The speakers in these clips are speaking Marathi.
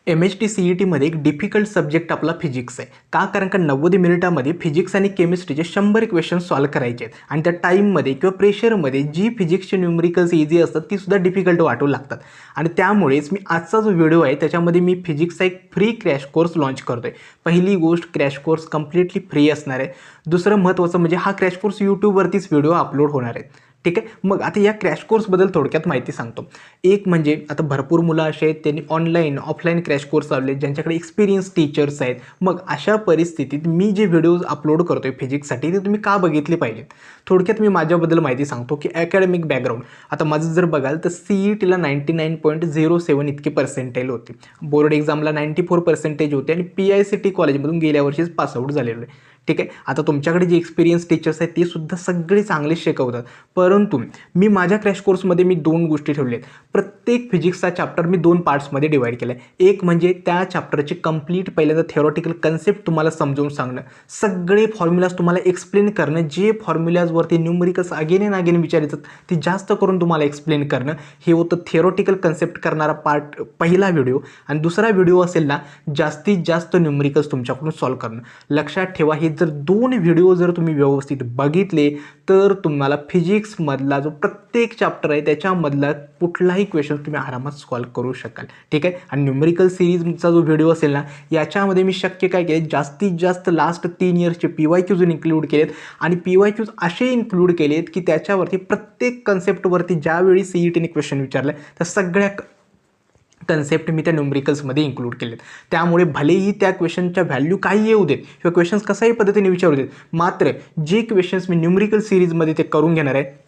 MHT-CETमध्ये एक डिफिकल्ट सब्जेक्ट आपला फिजिक्स आहे. का? कारण का 90 मिनिटामध्ये फिजिक्स आणि केमिस्ट्रीचे 100 क्वेश्चन सॉल्व्ह करायचे आहेत आणि त्या टाईममध्ये किंवा प्रेशरमध्ये जी फिजिक्सची न्यूमरिकल्स इझी असतात तीसुद्धा डिफिकल्ट वाटू लागतात. आणि त्यामुळेच मी आजचा जो व्हिडिओ आहे त्याच्यामध्ये मी फिजिक्सचा एक फ्री क्रॅश कोर्स लॉन्च करतो आहे. पहिली गोष्ट, क्रॅश कोर्स कम्प्लिटली फ्री असणार आहे. दुसरं महत्त्वाचं म्हणजे हा क्रॅश कोर्स यूट्यूबवरतीच व्हिडिओ अपलोड होणार आहेत. ठीक आहे. मग आता या क्रॅश कोर्सबद्दल थोडक्यात माहिती सांगतो. एक म्हणजे आता भरपूर मुलं असे आहेत त्यांनी ऑनलाईन ऑफलाईन क्रॅश कोर्स लावले ज्यांच्याकडे एक्सपिरियन्स टीचर्स आहेत. मग अशा परिस्थितीत मी जे व्हिडिओज अपलोड करतोय फिजिक्ससाठी ते तुम्ही का बघितले पाहिजेत. थोडक्यात मी माझ्याबद्दल माहिती सांगतो की अकॅडमिक बॅकग्राऊंड. आता माझं जर बघाल तर CETला 99.07 इतके पर्सेंटेज होते. बोर्ड एक्झामला 94% होते आणि PICT कॉलेजमधून गेल्या वर्षीच पासआउट झालेलो आहे. ठीक आहे. आता तुमच्याकडे जे एक्सपिरियन्स टीचर्स आहेत ते सुद्धा सगळे चांगले शिकवतात. परंतु मी माझ्या क्रॅश कोर्समध्ये मी 2 गोष्टी ठेवल्या आहेत. प्रत्येक फिजिक्सचा चॅप्टर मी 2 पार्ट्समध्ये डिवाईड केला आहे. एक म्हणजे त्या चॅप्टरची कंप्लीट पहिल्यांदा थेरॉटिकल कन्सेप्ट तुम्हाला समजावून सांगणं, सगळे फॉर्म्युलाज तुम्हाला एक्सप्लेन करणं, जे फॉर्म्युलाजवरती न्यूमरिकल्स अगेन अँड अगेन विचारायचं ते जास्त करून तुम्हाला एक्सप्लेन करणं, हे होतं थेरॉटिकल कन्सेप्ट करणारा पार्ट पहिला व्हिडिओ. आणि दुसरा व्हिडिओ असेल ना जास्तीत जास्त न्यूमरिकल्स तुमच्याकडून सॉल्व्ह करणं. लक्षात ठेवा, हे जर 2 व्हिडिओ जर तुम्ही व्यवस्थित बघितले तर तुम्हाला फिजिक्समधला जो प्रत्येक चॅप्टर आहे त्याच्यामधला कुठलाही क्वेश्चन तुम्ही आरामात सॉल्व्ह करू शकाल. ठीक आहे. आणि न्यूमरिकल सिरीजचा जो व्हिडिओ असेल ना याच्यामध्ये मी शक्य काय केले, जास्तीत जास्त लास्ट 3 इयर्सचे PYQs इन्क्लूड केलेत. आणि PYQs असे इन्क्लूड केलेत की त्याच्यावरती प्रत्येक कन्सेप्टवरती ज्यावेळी CETने क्वेश्चन विचारले त्या सगळ्या कन्सेप्ट मी त्या न्यूमरिकल्समध्ये इन्क्लूड केलेत. त्यामुळे भलेही त्या क्वेश्चनच्या व्हॅल्यू काही येऊ देत किंवा क्वेश्चन्स कशाही पद्धतीने विचारू देत, मात्र जे क्वेश्चन्स मी न्यूमरिकल सिरीजमध्ये ते करून घेणार आहे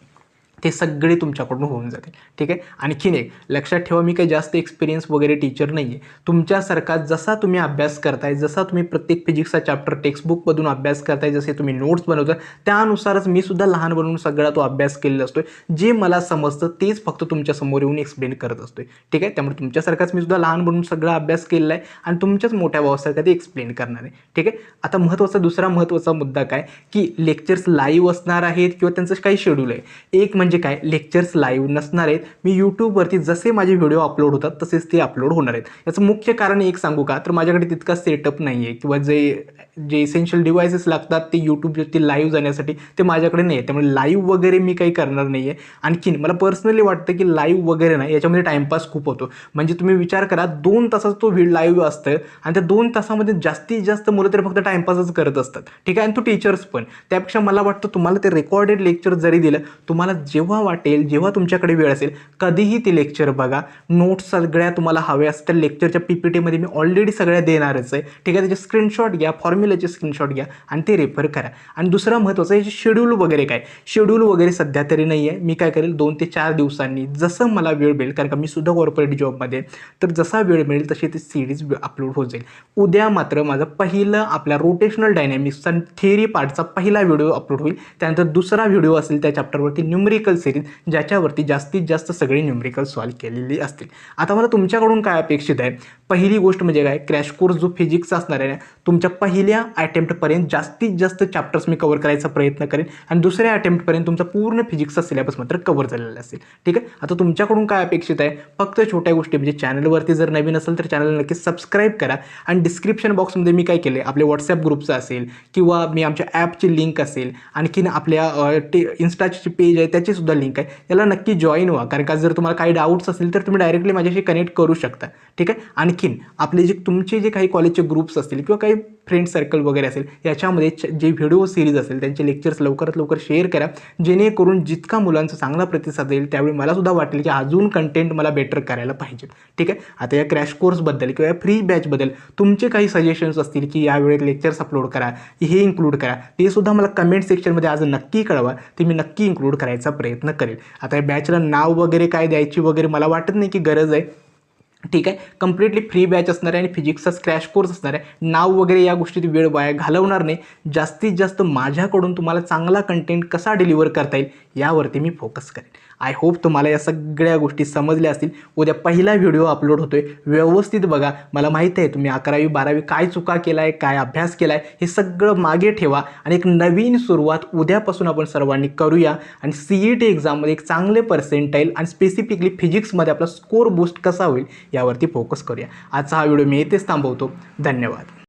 ते सगळे तुमच्याकडून होऊन जातील. ठीक आहे. आणखीन एक लक्षात ठेवा, मी काही जास्त एक्सपिरियन्स वगैरे टीचर नाही आहे. तुमच्यासारखा जसा तुम्ही अभ्यास करताय, जसा तुम्ही प्रत्येक फिजिक्सचा चॅप्टर टेक्स्टबुकमधून अभ्यास करताय, जसे तुम्ही नोट्स बनवता त्यानुसारच मी सुद्धा लहान बनवून सगळा तो अभ्यास केलेला असतो. जे मला समजतं तेच फक्त तुमच्यासमोर येऊन एक्सप्लेन करत असतो. ठीक आहे. त्यामुळे तुमच्यासारखाच मी सुद्धा लहान बनवून सगळा अभ्यास केलेला आहे आणि तुमच्याच मोठ्या भावासारखा ते एक्सप्लेन करणार आहे. ठीक आहे. आता दुसरा महत्त्वाचा मुद्दा काय की लेक्चर्स लाईव्ह असणार आहेत किंवा त्यांचं काही शेड्यूल आहे. एक म्हणजे काय, लेक्चर्स लाईव्ह नसणार आहेत. मी यूट्यूबवरती जसे माझे व्हिडिओ अपलोड होतात तसेच ते अपलोड होणार आहेत. याचं मुख्य कारण एक सांगू का, तर माझ्याकडे तितका सेटअप नाही आहे किंवा जे इसेन्शियल डिव्हायसेस लागतात ते यूट्यूबवरती लाईव्ह जाण्यासाठी ते माझ्याकडे नाही आहे. त्यामुळे लाईव्ह वगैरे मी काही करणार नाही आहे. आणखीन मला पर्सनली वाटतं की लाईव्ह वगैरे नाही, याच्यामध्ये टाईमपास खूप होतो. म्हणजे तुम्ही विचार करा 2 तासाचा तो लाईव्ह असतं आणि त्या 2 तासामध्ये जास्तीत जास्त मुलं तरी फक्त टाईमपासच करत असतात. ठीक आहे. आणि तो टीचर्स पण. त्यापेक्षा मला वाटतं तुम्हाला ते रेकॉर्डेड लेक्चर जरी दिलं, तुम्हाला जेव्हा वाटेल जेव्हा तुमच्याकडे वेळ असेल कधीही ते लेक्चर बघा. नोट्स सगळ्या तुम्हाला हव्या असतील तर लेक्चरच्या PPTमध्ये मी ऑलरेडी सगळ्या देणारच आहे. ठीक आहे. त्याचे स्क्रीनशॉट घ्या, फॉर्म्युलाचे स्क्रीनशॉट घ्या आणि ते रेफर करा. आणि दुसरं महत्त्वाचं आहे शेड्यूल वगैरे काय, शेड्यूल वगैरे सध्या तरी नाही आहे. मी काय करेल 2 ते 4 दिवसांनी जसं मला वेळ मिळेल, कारण का मी सुद्धा कॉर्पोरेट जॉबमध्ये, तर जसा वेळ मिळेल तशी ती सिरीज अपलोड होत जाईल. उद्या मात्र माझं पहिलं आपल्या रोटेशनल डायनॅमिक्सचा थेअरी पार्टचा पहिला व्हिडिओ अपलोड होईल. त्यानंतर दुसरा व्हिडिओ असेल त्या चॅप्टरवरती न्यूमरिकल सिरीज, ज्याच्यावरती जास्तीत जास्त सगळे न्यूमरिकल सॉल्व्ह केलेली असतील. आता मला तुमच्याकडून काय अपेक्षित आहे, पहिली गोष्ट म्हणजे काय, क्रॅश कोर्स जो फिजिक्सचा असणार आहे तुमच्या पहिल्या अटेम्प्टपर्यंत जास्तीत जास्त चॅप्टर्स मी कव्हर करायचा प्रयत्न करेन आणि दुसऱ्या अटेम्प्टपर्यंत तुमचा पूर्ण फिजिक्सचा सिलेबस मात्र कव्हर झालेला असेल. ठीक आहे. आता तुमच्याकडून काय अपेक्षित आहे, फक्त छोट्या गोष्टी म्हणजे चॅनलवरती जर नवीन असेल तर चॅनलला नक्की सबस्क्राईब करा. आणि डिस्क्रिप्शन बॉक्समध्ये मी काय केले, आपले व्हॉट्सॲप ग्रुपचं असेल किंवा मी आमच्या ॲपची लिंक असेल, आणखीन आपल्या इन्स्टाची पेज आहे त्याची सुद्धा लिंक आहे, याला नक्की जॉईन व्हा. कारण का जर तुम्हाला काही डाऊट्स असतील तर तुम्ही डायरेक्टली माझ्याशी कनेक्ट करू शकता. ठीक आहे. आणखीन आपले तुमचे जे काही कॉलेजचे ग्रुप्स असतील किंवा काही फ्रेंड सर्कल वगैरे असेल याच्यामध्ये जे व्हिडिओ सिरीज असेल त्यांचे लेक्चर्स लवकरात लवकर शेअर करा, जेणेकरून जितका मुलांचा चांगला प्रतिसाद येईल त्यावेळी मला सुद्धा वाटेल की अजून कंटेंट मला बेटर करायला पाहिजे. ठीक आहे. आता या क्रॅश कोर्सबद्दल किंवा या फ्री बॅचबद्दल तुमचे काही सजेशन्स असतील की यावेळी लेक्चर्स अपलोड करा, हे इन्क्लूड करा, ते सुद्धा मला कमेंट सेक्शनमध्ये आज नक्की कळवा. ते मी नक्की इन्क्लूड करायचा प्रयत्न करेल. आता या बॅचला नाव वगैरे काय द्यायची वगैरे मला वाटत नाही की गरज आहे. ठीक आहे. कंप्लिटली फ्री बॅच असणार आहे आणि फिजिक्सचा क्रॅश कोर्स असणार आहे. नाव वगैरे या गोष्टीत वेळ वाया घालवणार नाही. जास्तीत जास्त माझ्याकडून तुम्हाला चांगला कंटेंट कसा डिलिव्हर करता येईल यावरती मी फोकस करेन. आय होप तुम्हाला या सगळ्या गोष्टी समजल्या असतील. उद्या पहिला व्हिडिओ अपलोड होतोय, व्यवस्थित बघा. मला माहिती आहे तुम्ही 11वी 12वी काय चुका केला आहे, काय अभ्यास केला आहे, हे सगळं मागे ठेवा आणि एक नवीन सुरुवात उद्यापासून आपण सर्वांनी करूया आणि CET एक्झाममध्ये एक चांगले पर्सेंटाईल आणि स्पेसिफिकली फिजिक्समध्ये आपला स्कोर बूस्ट कसा होईल यावरती फोकस करूया. आजचा हा व्हिडिओ मी येथेच थांबवतो. धन्यवाद.